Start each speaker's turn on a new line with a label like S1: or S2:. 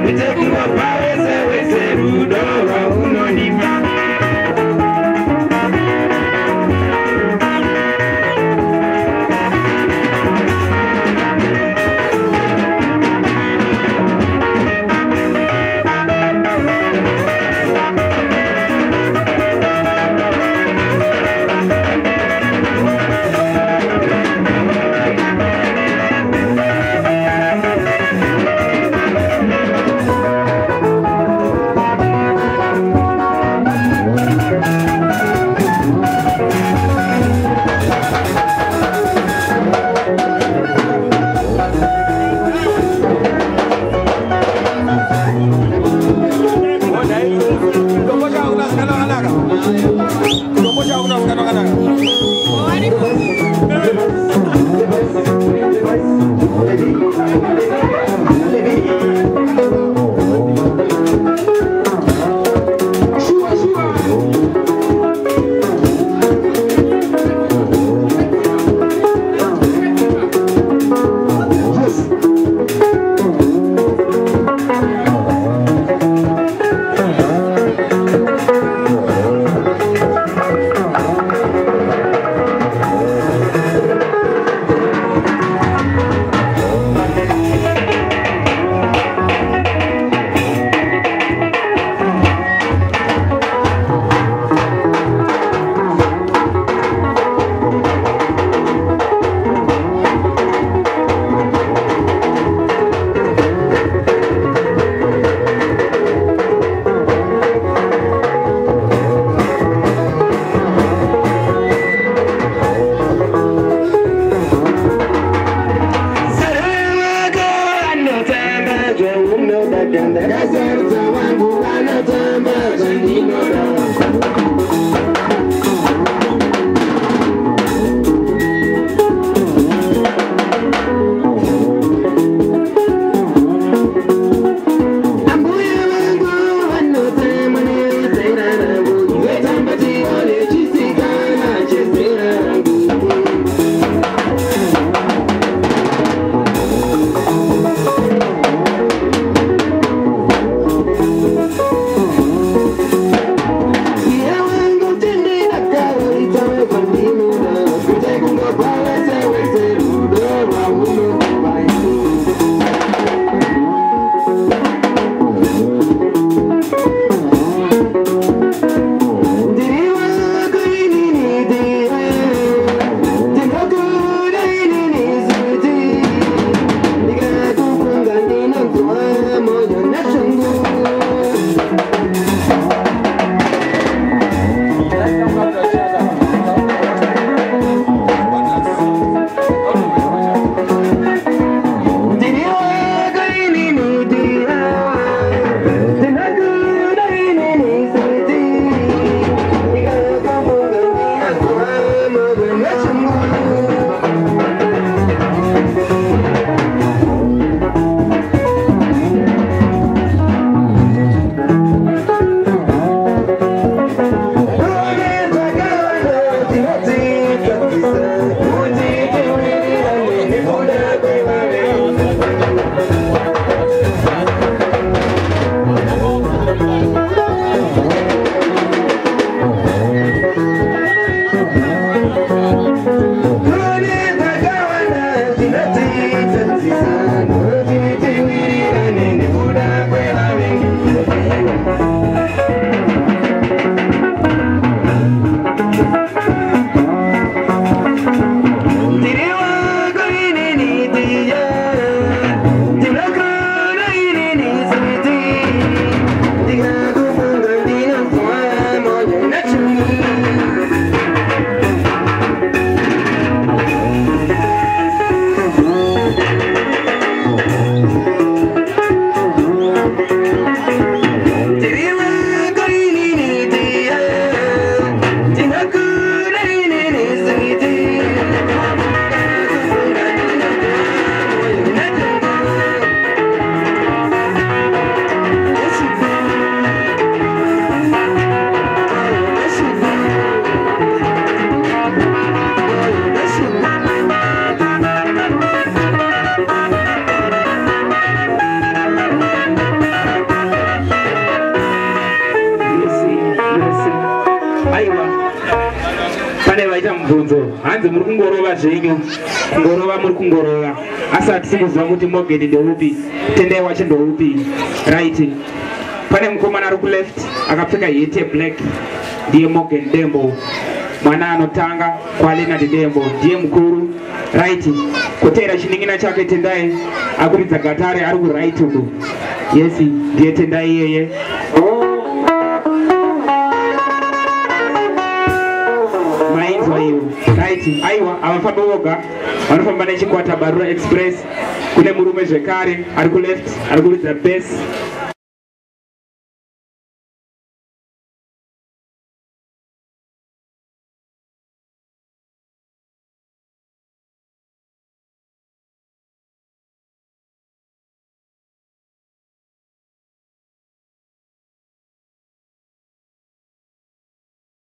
S1: We take you up, I say, we say, mubvunzo hanzi muri kungorova zvenyu ngorova muri kungorova asati sikuzwa kuti Morgan ndeupi tendai wacho ndeupi right. Pane mukomana ari kuleft akapfeka heti black ndiye Morgan Dembo mwana anotanga kwa Leonard Dembo ndiye mukuru right. Kotera chiningina chake tendai akuridza gatare ari ku right uko yes ndiye tendai yeye mainzwa iyo right. Aiwa avafamba voga vanofamba nechikwata Barura Express kune murume zvekare ari ku left ari kuridza bass